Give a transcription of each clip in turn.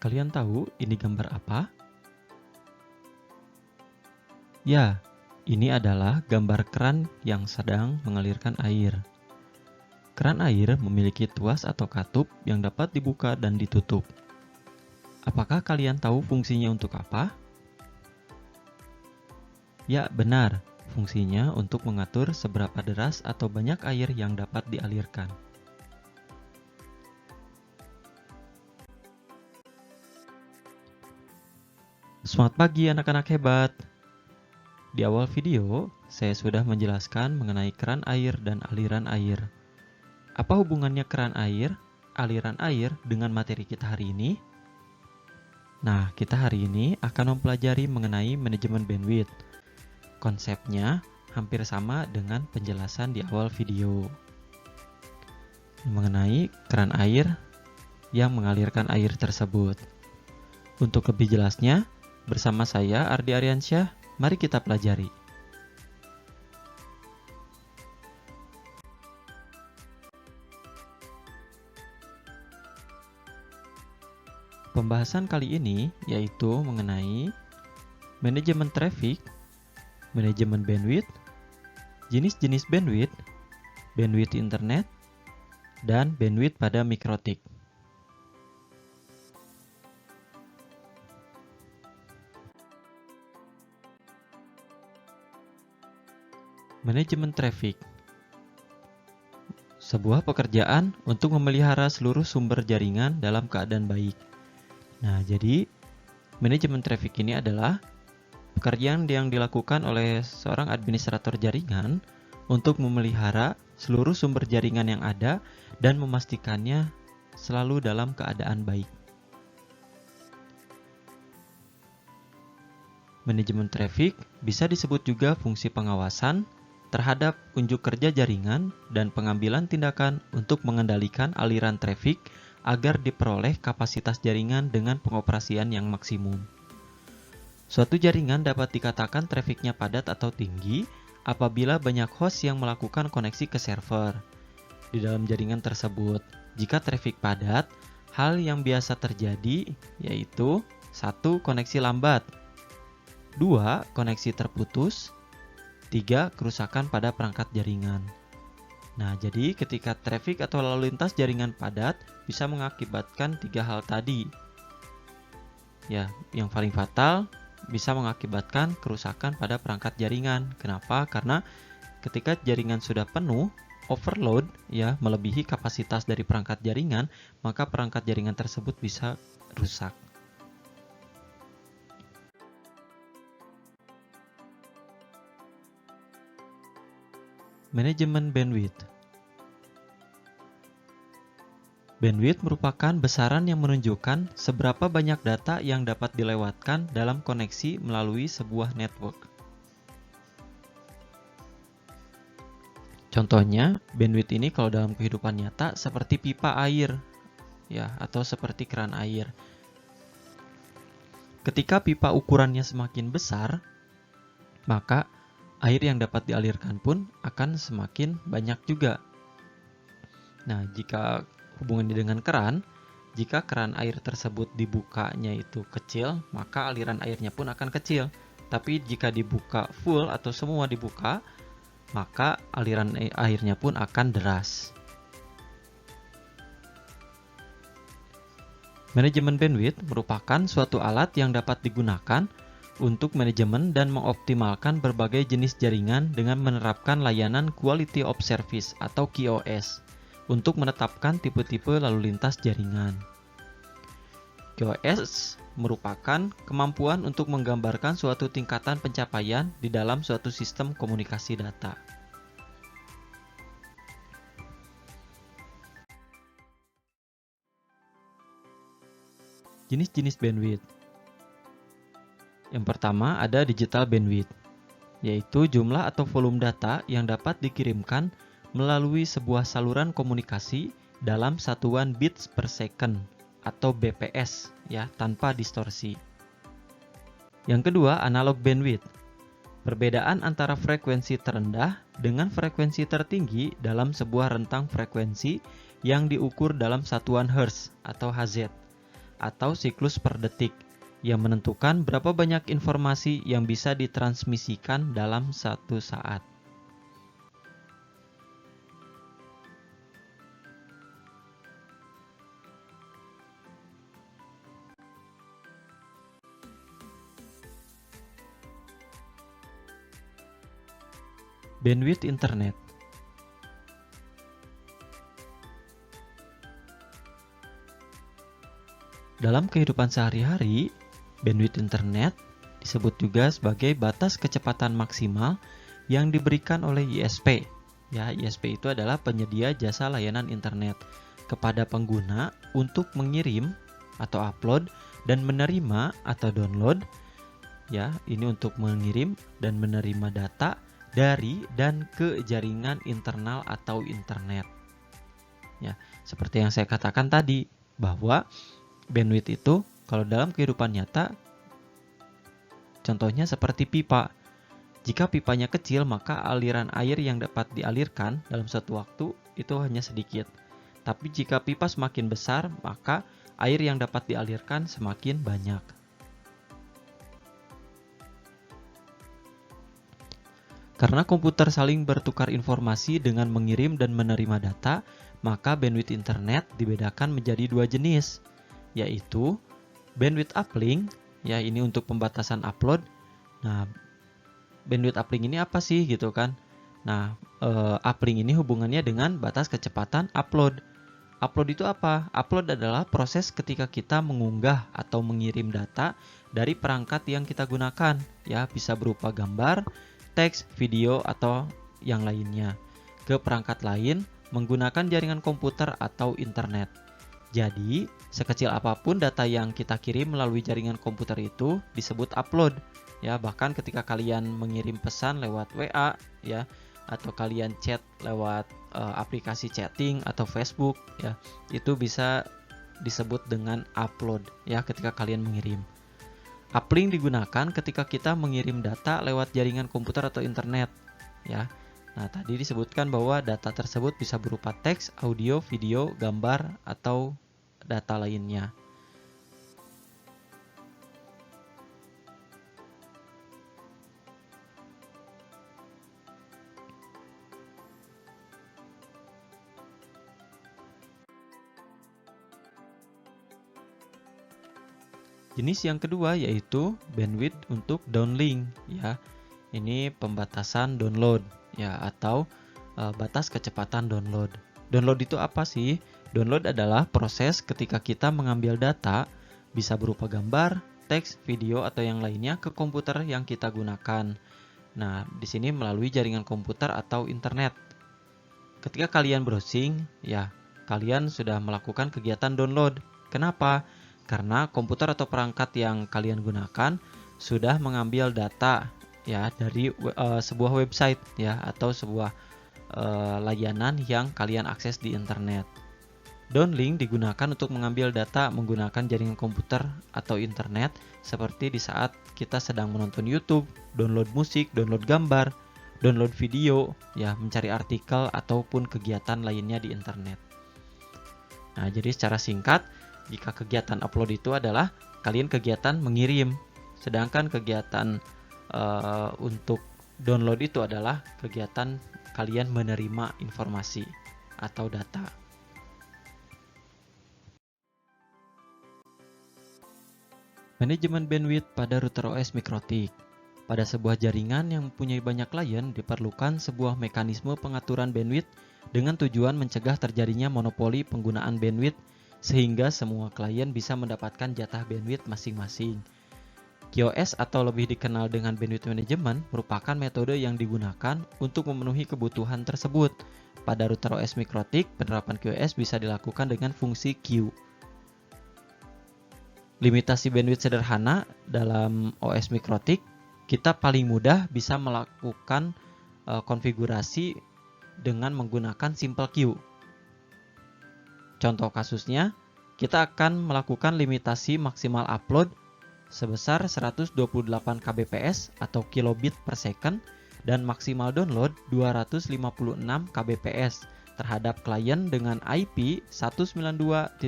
Kalian tahu ini gambar apa? Ya, ini adalah gambar keran yang sedang mengalirkan air. Keran air memiliki tuas atau katup yang dapat dibuka dan ditutup. Apakah kalian tahu fungsinya untuk apa? Ya, benar. Fungsinya untuk mengatur seberapa deras atau banyak air yang dapat dialirkan. Selamat pagi anak-anak hebat. Di awal video, saya sudah menjelaskan mengenai keran air dan aliran air. Apa hubungannya keran air, aliran air dengan materi kita hari ini? Nah, kita hari ini akan mempelajari mengenai manajemen bandwidth. Konsepnya hampir sama dengan penjelasan di awal video. Mengenai keran air yang mengalirkan air tersebut. Untuk lebih jelasnya, bersama saya Ardi Aryansyah, mari kita pelajari. Pembahasan kali ini yaitu mengenai manajemen traffic, manajemen bandwidth, jenis-jenis bandwidth, bandwidth internet, dan bandwidth pada mikrotik. Manajemen traffic, sebuah pekerjaan untuk memelihara seluruh sumber jaringan dalam keadaan baik. Nah, jadi manajemen traffic ini adalah pekerjaan yang dilakukan oleh seorang administrator jaringan untuk memelihara seluruh sumber jaringan yang ada dan memastikannya selalu dalam keadaan baik. Manajemen traffic bisa disebut juga fungsi pengawasan terhadap unjuk kerja jaringan dan pengambilan tindakan untuk mengendalikan aliran traffic agar diperoleh kapasitas jaringan dengan pengoperasian yang maksimum. Suatu jaringan dapat dikatakan trafiknya padat atau tinggi apabila banyak host yang melakukan koneksi ke server. Di dalam jaringan tersebut, jika trafik padat, hal yang biasa terjadi yaitu 1. Koneksi lambat, 2. Koneksi terputus, 3. Kerusakan pada perangkat jaringan. Nah, jadi ketika trafik atau lalu lintas jaringan padat bisa mengakibatkan 3 hal tadi. Ya, yang paling fatal bisa mengakibatkan kerusakan pada perangkat jaringan. Kenapa? Karena ketika jaringan sudah penuh, overload ya, melebihi kapasitas dari perangkat jaringan, maka perangkat jaringan tersebut bisa rusak. Manajemen bandwidth. Bandwidth merupakan besaran yang menunjukkan seberapa banyak data yang dapat dilewatkan dalam koneksi melalui sebuah network. Contohnya, bandwidth ini kalau dalam kehidupan nyata seperti pipa air, ya, atau seperti keran air. Ketika pipa ukurannya semakin besar, maka air yang dapat dialirkan pun akan semakin banyak juga. Nah, jika hubungannya dengan keran, jika keran air tersebut dibukanya itu kecil, maka aliran airnya pun akan kecil. Tapi jika dibuka full atau semua dibuka, maka aliran airnya pun akan deras. Manajemen bandwidth merupakan suatu alat yang dapat digunakan untuk manajemen dan mengoptimalkan berbagai jenis jaringan dengan menerapkan layanan Quality of Service atau QoS untuk menetapkan tipe-tipe lalu lintas jaringan. QoS merupakan kemampuan untuk menggambarkan suatu tingkatan pencapaian di dalam suatu sistem komunikasi data. Jenis-jenis bandwidth. Yang pertama ada digital bandwidth, yaitu jumlah atau volume data yang dapat dikirimkan melalui sebuah saluran komunikasi dalam satuan bits per second atau BPS ya, tanpa distorsi. Yang kedua, analog bandwidth. Perbedaan antara frekuensi terendah dengan frekuensi tertinggi dalam sebuah rentang frekuensi yang diukur dalam satuan Hertz atau Hz. atau siklus per detik yang menentukan berapa banyak informasi yang bisa ditransmisikan dalam satu saat. Bandwidth internet. Dalam kehidupan sehari-hari, bandwidth internet disebut juga sebagai batas kecepatan maksimal yang diberikan oleh ISP. Ya, ISP itu adalah penyedia jasa layanan internet kepada pengguna untuk mengirim atau upload dan menerima atau download. Ya, ini untuk mengirim dan menerima data dari dan ke jaringan internal atau internet. Ya, seperti yang saya katakan tadi, bahwa bandwidth itu kalau dalam kehidupan nyata contohnya seperti pipa. Jika pipanya kecil, maka aliran air yang dapat dialirkan dalam satu waktu itu hanya sedikit. Tapi jika pipa semakin besar, maka air yang dapat dialirkan semakin banyak. Karena komputer saling bertukar informasi dengan mengirim dan menerima data, maka bandwidth internet dibedakan menjadi dua jenis, yaitu bandwidth uplink, ya ini untuk pembatasan upload. Nah, bandwidth uplink ini apa sih gitu kan? Nah, uplink ini hubungannya dengan batas kecepatan upload. Upload itu apa? Upload adalah proses ketika kita mengunggah atau mengirim data dari perangkat yang kita gunakan, ya bisa berupa gambar, teks, video, atau yang lainnya ke perangkat lain menggunakan jaringan komputer atau internet. Jadi, sekecil apapun data yang kita kirim melalui jaringan komputer itu disebut upload. Ya, bahkan ketika kalian mengirim pesan lewat WA, ya, atau kalian chat lewat aplikasi chatting atau Facebook, ya, itu bisa disebut dengan upload, ya, ketika kalian mengirim. Uplink digunakan ketika kita mengirim data lewat jaringan komputer atau internet, ya. Nah, tadi disebutkan bahwa data tersebut bisa berupa teks, audio, video, gambar, atau data lainnya. Jenis yang kedua yaitu bandwidth untuk downlink, ya. Ini pembatasan download, ya, atau batas kecepatan download. Download itu apa sih? Download adalah proses ketika kita mengambil data, bisa berupa gambar, teks, video, atau yang lainnya ke komputer yang kita gunakan. Nah, di sini melalui jaringan komputer atau internet. Ketika kalian browsing, ya, kalian sudah melakukan kegiatan download. Kenapa? Karena komputer atau perangkat yang kalian gunakan sudah mengambil data, ya, dari sebuah website, ya, atau sebuah layanan yang kalian akses di internet. Downlink digunakan untuk mengambil data menggunakan jaringan komputer atau internet, seperti di saat kita sedang menonton YouTube, download musik, download gambar, download video, ya, mencari artikel ataupun kegiatan lainnya di internet. Nah, jadi secara singkat, jika kegiatan upload itu adalah kalian kegiatan mengirim, sedangkan kegiatan untuk download itu adalah kegiatan kalian menerima informasi atau data. Manajemen bandwidth pada router OS Mikrotik. Pada sebuah jaringan yang mempunyai banyak klien, diperlukan sebuah mekanisme pengaturan bandwidth dengan tujuan mencegah terjadinya monopoli penggunaan bandwidth sehingga semua klien bisa mendapatkan jatah bandwidth masing-masing. QoS atau lebih dikenal dengan bandwidth management merupakan metode yang digunakan untuk memenuhi kebutuhan tersebut. Pada router OS Mikrotik, penerapan QoS bisa dilakukan dengan fungsi Q. Limitasi bandwidth sederhana dalam OS Mikrotik, kita paling mudah bisa melakukan konfigurasi dengan menggunakan simple queue. Contoh kasusnya, kita akan melakukan limitasi maksimal upload sebesar 128 kbps atau kilobit per second dan maksimal download 256 kbps terhadap klien dengan IP 192.168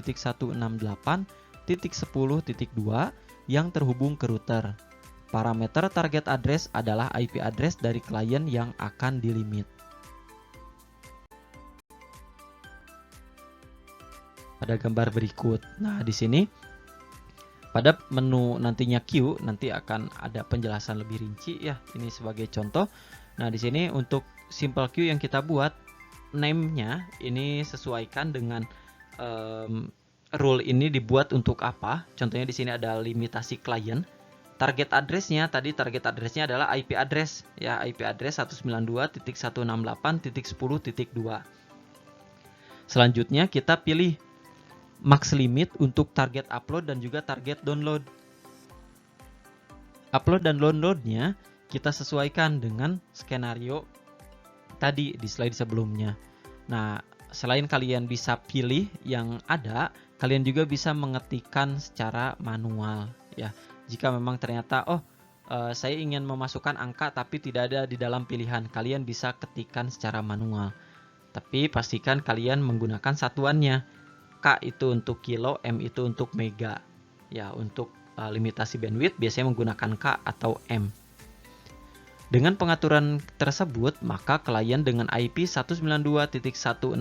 yang terhubung ke router. Parameter target address adalah IP address dari klien yang akan dilimit. Pada gambar berikut. Nah, di sini pada menu nantinya queue nanti akan ada penjelasan lebih rinci ya. Ini sebagai contoh. Nah, di sini untuk simple queue yang kita buat, name-nya ini sesuaikan dengan rule ini dibuat untuk apa. Contohnya di sini ada limitasi klien. Target address-nya tadi adalah IP address ya, IP address 192.168.10.2. Selanjutnya kita pilih max limit untuk target upload dan juga target download. Upload dan download-nya kita sesuaikan dengan skenario tadi di slide sebelumnya. Nah, selain kalian bisa pilih yang ada, kalian juga bisa mengetikkan secara manual ya. Jika memang ternyata saya ingin memasukkan angka tapi tidak ada di dalam pilihan, kalian bisa ketikkan secara manual. Tapi pastikan kalian menggunakan satuannya. K itu untuk kilo, M itu untuk mega. Ya, untuk limitasi bandwidth biasanya menggunakan K atau M. Dengan pengaturan tersebut, maka klien dengan IP 192.168.10.2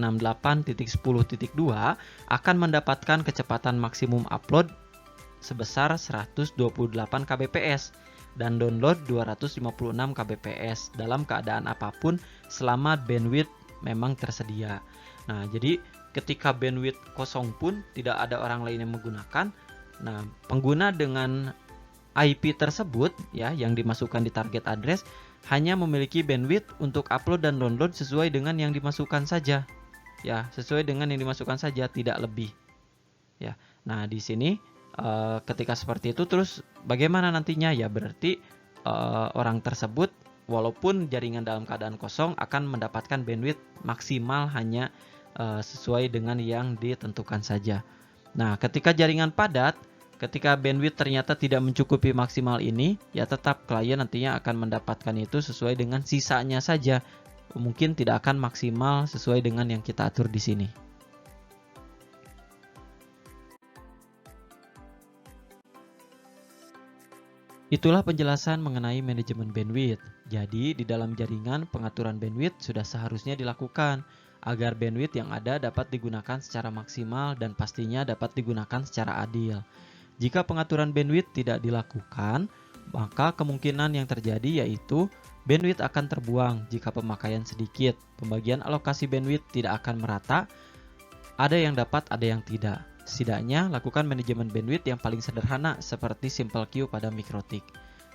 akan mendapatkan kecepatan maksimum upload sebesar 128 kbps dan download 256 kbps dalam keadaan apapun selama bandwidth memang tersedia. Nah, jadi ketika bandwidth kosong pun tidak ada orang lain yang menggunakan, nah pengguna dengan IP tersebut ya yang dimasukkan di target address hanya memiliki bandwidth untuk upload dan download sesuai dengan yang dimasukkan saja. Ya, sesuai dengan yang dimasukkan saja, tidak lebih. Ya. Nah, di sini ketika seperti itu terus bagaimana nantinya? Ya berarti orang tersebut walaupun jaringan dalam keadaan kosong akan mendapatkan bandwidth maksimal hanya sesuai dengan yang ditentukan saja. Nah, ketika jaringan padat, ketika bandwidth ternyata tidak mencukupi maksimal ini, ya tetap klien nantinya akan mendapatkan itu sesuai dengan sisanya saja. Mungkin tidak akan maksimal sesuai dengan yang kita atur di sini. Itulah penjelasan mengenai manajemen bandwidth. Jadi, di dalam jaringan pengaturan bandwidth sudah seharusnya dilakukan agar bandwidth yang ada dapat digunakan secara maksimal dan pastinya dapat digunakan secara adil. Jika pengaturan bandwidth tidak dilakukan, maka kemungkinan yang terjadi yaitu bandwidth akan terbuang jika pemakaian sedikit, pembagian alokasi bandwidth tidak akan merata, ada yang dapat, ada yang tidak. Setidaknya lakukan manajemen bandwidth yang paling sederhana seperti simple queue pada Mikrotik.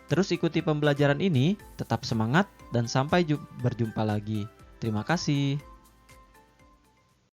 Terus ikuti pembelajaran ini, tetap semangat dan sampai berjumpa lagi. Terima kasih.